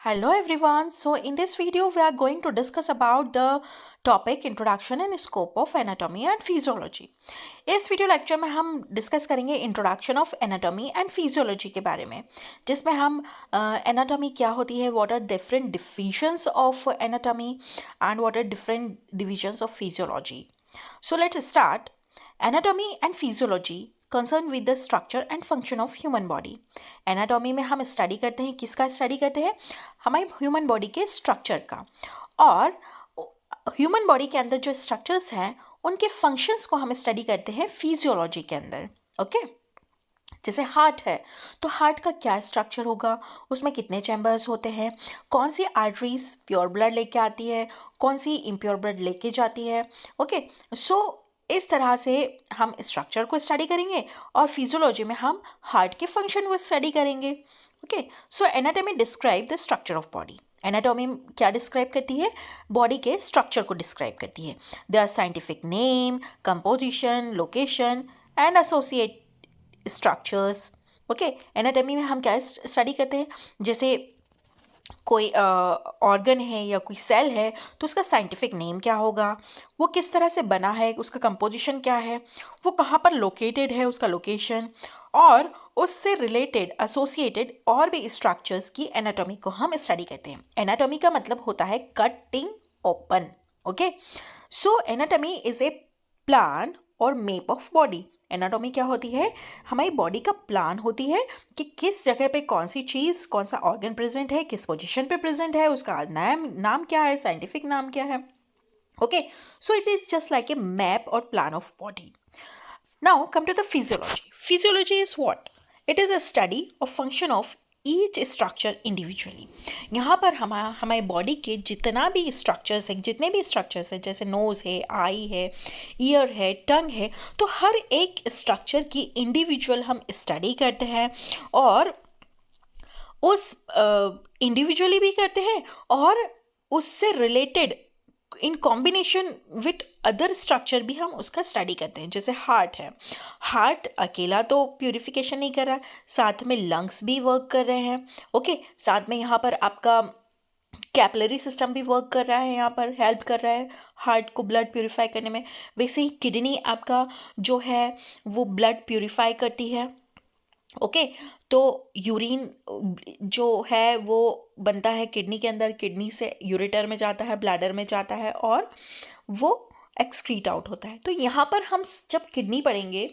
Hello everyone. So in this video we are going to discuss about the topic introduction and scope of anatomy and physiology. इस video lecture में हम discuss करेंगे introduction of anatomy and physiology के बारे में, जिसमें हम anatomy क्या होती है, what are different divisions of anatomy and what are different divisions of physiology. So let's start. Anatomy and physiology concern with the structure and function of human body. Anatomy में हम स्टडी करते हैं, किसका study करते हैं? हमारे human body के structure का. और ह्यूमन बॉडी के अंदर जो स्ट्रक्चर्स हैं उनके फंक्शंस को हम स्टडी करते हैं फिजियोलॉजी के अंदर. ओके जैसे हार्ट है तो हार्ट का क्या स्ट्रक्चर होगा, उसमें कितने चैम्बर्स होते हैं, कौन सी आर्टरीज प्योर ब्लड लेके आती है, कौन सी इम्प्योर ब्लड लेके जाती है. ओके सो इस तरह से हम स्ट्रक्चर को स्टडी करेंगे और फिजियोलॉजी में हम हार्ट के फंक्शन को स्टडी करेंगे. Okay so anatomy describe the structure of body. Anatomy क्या डिस्क्राइब करती है? बॉडी के स्ट्रक्चर को डिस्क्राइब करती है. There are scientific name, composition, location and associate structures. Okay anatomy में हम क्या स्टडी करते हैं? जैसे कोई ऑर्गन है या कोई सेल है तो उसका साइंटिफिक नेम क्या होगा, वो किस तरह से बना है, उसका कंपोजिशन क्या है, वो कहाँ पर लोकेटेड है, उसका लोकेशन, और उससे रिलेटेड एसोसिएटेड और भी स्ट्रक्चर्स की एनाटॉमी को हम स्टडी करते हैं. एनाटॉमी का मतलब होता है cutting open. Okay so anatomy is a plan और मेप ऑफ बॉडी. एनाटॉमी क्या होती है? हमारी बॉडी का प्लान होती है कि किस जगह पे कौन सी चीज़, कौन सा ऑर्गन प्रेजेंट है, किस पोजीशन पे प्रेजेंट है, उसका नाम क्या है, साइंटिफिक नाम क्या है. Okay so it is just like a map और plan of body. Now come to the physiology. Physiology is what? It is a study of function of each structure individually. यहाँ पर हमारे बॉडी के जितना भी स्ट्रक्चर्स हैं, जितने भी स्ट्रक्चर्स हैं, जैसे नोज़ है, आई है, ईयर है, टंग है, तो हर एक स्ट्रक्चर की इंडिविजुअल हम स्टडी करते हैं और उस इंडिविजुअली भी करते हैं और उससे related in combination with other structure भी हम उसका स्टडी करते हैं. जैसे हार्ट है, हार्ट अकेला तो प्यूरिफिकेशन नहीं कर रहा, साथ में लंग्स भी वर्क कर रहे हैं. ओके साथ में यहाँ पर आपका कैपिलरी सिस्टम भी वर्क कर रहा है, यहाँ पर हेल्प कर रहा है हार्ट को ब्लड प्यूरिफाई करने में. वैसे ही किडनी आपका जो है वो ब्लड प्यूरिफाई करती है. ओके तो यूरिन जो है वो बनता है किडनी के अंदर, किडनी से यूरेटर में जाता है, ब्लैडर में जाता है और वो एक्सक्रीट आउट होता है. तो यहाँ पर हम जब किडनी पढ़ेंगे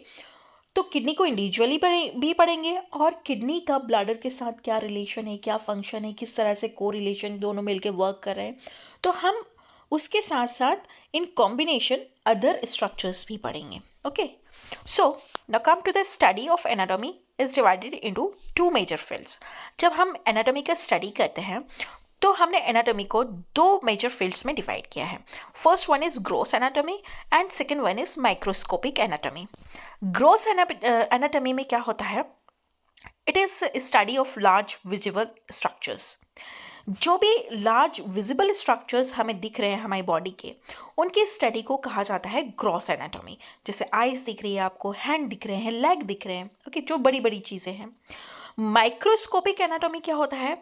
तो किडनी को इंडिविजुअली भी पढ़ेंगे और किडनी का ब्लैडर के साथ क्या रिलेशन है, क्या फंक्शन है, किस तरह से को रिलेशन दोनों मिलके वर्क कर रहे हैं, तो हम उसके साथ साथ इन कॉम्बिनेशन अदर स्ट्रक्चर्स भी पढ़ेंगे. Okay so now come to the study of anatomy is divided into two major fields. जब हम एनाटॉमी का स्टडी करते हैं तो हमने एनाटॉमी को दो मेजर फील्ड्स में डिवाइड किया है. First one is gross anatomy and second one is microscopic anatomy. Gross anatomy में क्या होता है? It is study of large visible structures. जो भी लार्ज विजिबल स्ट्रक्चर्स हमें दिख रहे हैं हमारी बॉडी के, उनकी स्टडी को कहा जाता है ग्रॉस एनाटॉमी. जैसे आइज दिख रही है आपको, हैंड दिख रहे हैं, लेग दिख रहे हैं. ओके जो बड़ी बड़ी चीज़ें हैं. माइक्रोस्कोपिक एनाटॉमी क्या होता है?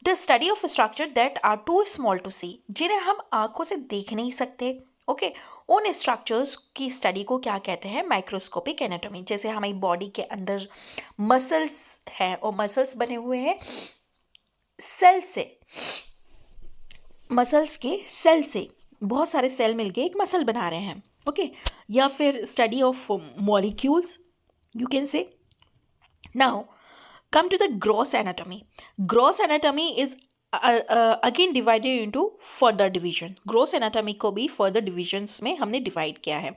The study of structure that are too small to see, जिन्हें हम आंखों से देख नहीं सकते. ओके उन स्ट्रक्चर्स की स्टडी को क्या कहते हैं? Microscopic anatomy. जैसे हमारी बॉडी के अंदर मसल्स हैं और मसल्स बने हुए हैं सेल से, मसल्स के सेल से बहुत सारे सेल मिलके एक मसल बना रहे हैं. ओके या फिर study of molecules you can say. Now come to the gross anatomy. Gross anatomy is again divided into further division. Gross anatomy को भी further divisions में हमने divide किया है.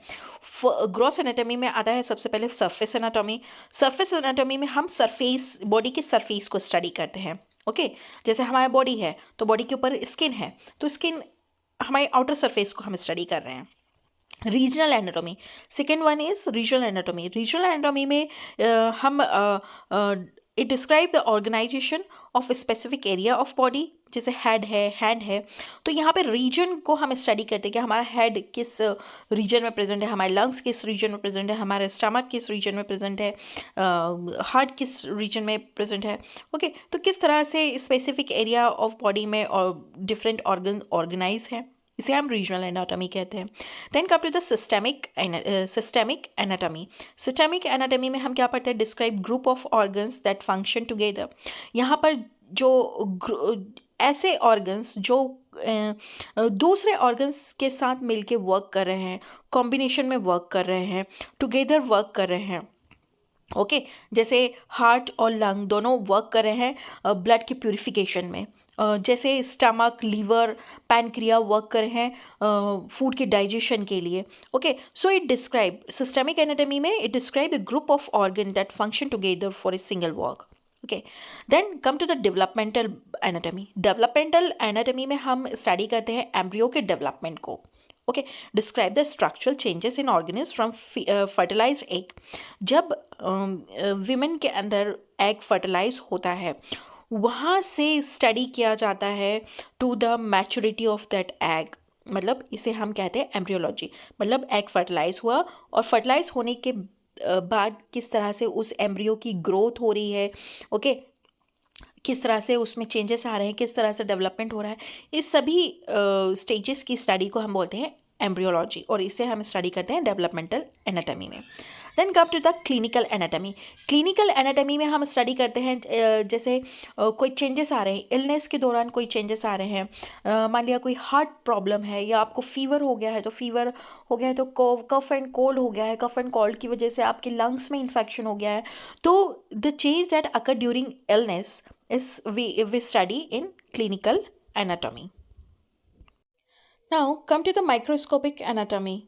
Gross anatomy में आता है सबसे पहले surface anatomy. Surface anatomy में हम surface, body के surface को study करते हैं. ओके जैसे हमारा बॉडी है तो बॉडी के ऊपर स्किन है, तो स्किन हमारे आउटर सरफेस को हम स्टडी कर रहे हैं. Regional anatomy, second one is regional anatomy. Regional anatomy में हम it describe the organisation of specific area of body, जैसे हेड है, हैंड है, तो यहाँ पे रीजन को हम स्टडी करते हैं कि हमारा हेड किस रीजन में प्रेजेंट है, हमारे लंग्स किस रीजन में प्रेजेंट है, हमारे स्टमक किस रीजन में प्रेजेंट है, हार्ट किस रीजन में प्रेजेंट है। ओके, तो किस तरह से स्पेसिफिक एरिया ऑफ बॉडी में और डिफरेंट ऑर्गन ऑर्गेनाइज है, इसे हम रीजनल एनाटॉमी कहते हैं। Then come to the systemic anatomy. Systemic anatomy में हम क्या पढ़ते हैं, describe group of organs that function together. यहाँ पर जो ऐसे ऑर्गन्स जो दूसरे ऑर्गन्स के साथ मिलके वर्क कर रहे हैं, कॉम्बिनेशन में वर्क कर रहे हैं, टुगेदर वर्क कर रहे हैं। ओके, जैसे हार्ट और लंग दोनों वर्क कर रहे हैं ब्लड की प्यूरिफिकेशन में, जैसे स्टमक, लीवर, पैनक्रिया वर्क कर रहे हैं फूड के डाइजेशन के लिए। Okay, so it describe systemic anatomy में it describe a group of organ that function together for a single work. Okay, then come to the developmental anatomy. Developmental anatomy में हम study करते हैं embryo के development को। Okay, describe the structural changes in organism from fertilized egg. जब women के अंदर egg fertilize होता है, वहाँ से स्टडी किया जाता है to the maturity of that egg, मतलब इसे हम कहते हैं एम्ब्रियोलॉजी। मतलब एग फर्टिलाइज हुआ और फर्टिलाइज होने के बाद किस तरह से उस एम्ब्रियो की ग्रोथ हो रही है, ओके, किस तरह से उसमें चेंजेस आ रहे हैं, किस तरह से डेवलपमेंट हो रहा है, इस सभी स्टेजेस की स्टडी को हम बोलते हैं एम्ब्रियोलॉजी, और इसे हम स्टडी करते हैं डेवलपमेंटल एनाटॉमी में। Then come to the clinical anatomy. Clinical anatomy में हम स्टडी करते हैं जैसे कोई चेंजेस आ रहे हैं, इलनेस के दौरान कोई चेंजेस आ रहे हैं, मान लिया कोई हार्ट प्रॉब्लम है या आपको फीवर हो गया है, तो फीवर हो गया है तो कफ एंड कोल्ड हो गया है, कफ एंड कोल्ड की वजह से आपके लंग्स में इन्फेक्शन हो गया है, तो the change that occur during illness is we study in clinical anatomy. Now come to the microscopic anatomy.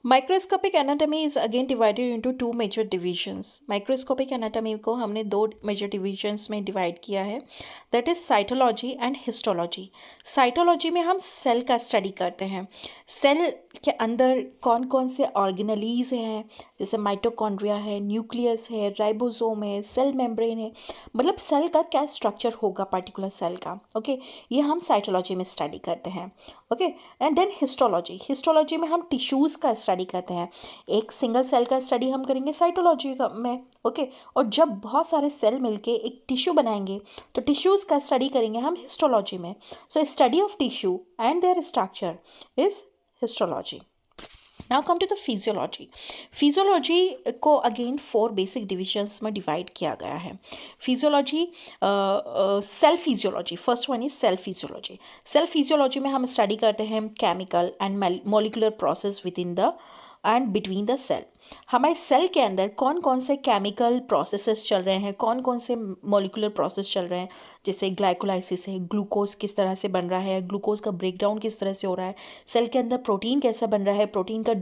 Microscopic anatomy is again divided into two major divisions. Microscopic anatomy को हमने दो major divisions में divide किया है, that is cytology and histology. Cytology में हम cell का study करते हैं, सेल के अंदर कौन कौन से ऑर्गेनलीज हैं, जैसे माइटोकॉन्ड्रिया है, न्यूक्लियस है, राइबोसोम है, सेल मेम्ब्रेन है, मतलब सेल का क्या स्ट्रक्चर होगा पर्टिकुलर सेल का। ओके, ये हम साइटोलॉजी में स्टडी करते हैं। Okay, and then histology. Histology में हम टिश्यूज़ का स्टडी करते हैं, एक सिंगल सेल का स्टडी हम करेंगे साइटोलॉजी में। ओके, और जब बहुत सारे सेल मिलके एक टिश्यू बनाएंगे तो टिश्यूज़ का स्टडी करेंगे हम हिस्टोलॉजी में। So study of tissue and their structure is histology. Now come to the physiology. Physiology को अगेन 4 बेसिक डिविजन्स में डिवाइड किया गया है। Physiology, cell physiology, first one is cell physiology. Cell physiology में हम स्टडी करते हैं chemical and molecular process within the and between the cell. हमारे सेल के अंदर कौन कौन से केमिकल प्रोसेसेस चल रहे हैं, कौन कौन से मॉलिक्यूलर प्रोसेस चल रहे हैं, जैसे ग्लाइकोलाइसिस है, ग्लूकोज किस तरह से बन रहा है, ग्लूकोज का ब्रेकडाउन किस तरह से हो रहा है, सेल के अंदर प्रोटीन कैसा बन रहा है, प्रोटीन का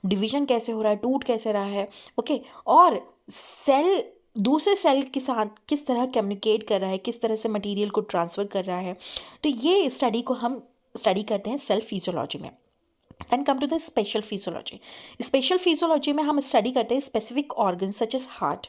डिवीजन कैसे हो रहा है, टूट कैसे रहा है। ओके, और सेल दूसरे सेल के साथ किस तरह कम्युनिकेट कर रहा है, किस तरह से मटेरियल को ट्रांसफ़र कर रहा है, तो ये स्टडी को हम स्टडी करते हैं सेल फिजियोलॉजी में। Then come to the special physiology. Special physiology में हम स्टडी करते हैं specific organ such as heart.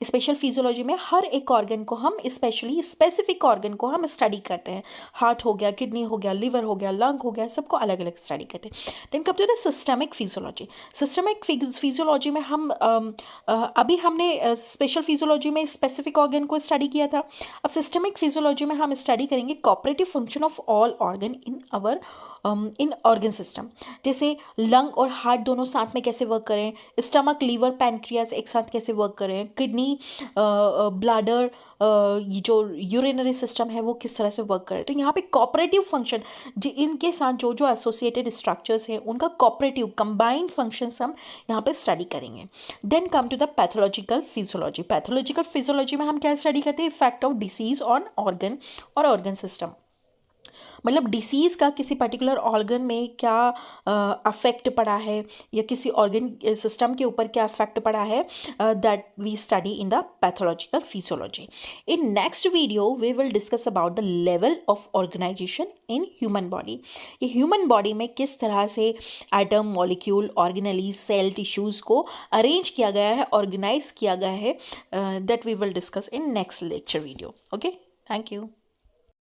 स्पेशल फिजियोलॉजी में हर एक ऑर्गन को हम स्पेशली स्पेसिफिक ऑर्गन को हम स्टडी करते हैं, हार्ट हो गया, किडनी हो गया, लिवर हो गया, लंग हो गया, सबको अलग अलग स्टडी करते हैं। Then come to the systemic physiology. Systemic physiology में हम अभी हमने स्पेशल फिजियोलॉजी में स्पेसिफिक ऑर्गन को स्टडी किया था, अब सिस्टमिक फिजियोलॉजी में हम स्टडी करेंगे cooperative function of all organ in our in organ system. जैसे लंग और हार्ट दोनों साथ में कैसे वर्क करें, स्टमक, लीवर, पैनक्रियाज एक साथ कैसे वर्क करें, किडनी, ब्लैडर, ये जो यूरिनरी सिस्टम है वो किस तरह से वर्क करे। तो यहाँ पे कोऑपरेटिव फंक्शन इनके साथ जो जो एसोसिएटेड स्ट्रक्चर्स हैं उनका कोऑपरेटिव कंबाइंड फंक्शंस हम यहाँ पे स्टडी करेंगे। Then come to the pathological physiology. Pathological physiology में हम क्या स्टडी करते हैं, effect of disease on organ और ऑर्गन सिस्टम। मतलब डिसीज़ का किसी पर्टिकुलर ऑर्गन में क्या अफेक्ट पड़ा है या किसी ऑर्गन सिस्टम के ऊपर क्या अफेक्ट पड़ा है, that we study in the pathological physiology. In next video we will discuss about the level of organization in human body. ये ह्यूमन बॉडी में किस तरह से atom, molecule, organelles, cell, tissues को अरेंज किया गया है, ऑर्गेनाइज किया गया है, that we will discuss in next lecture video. Okay, thank you.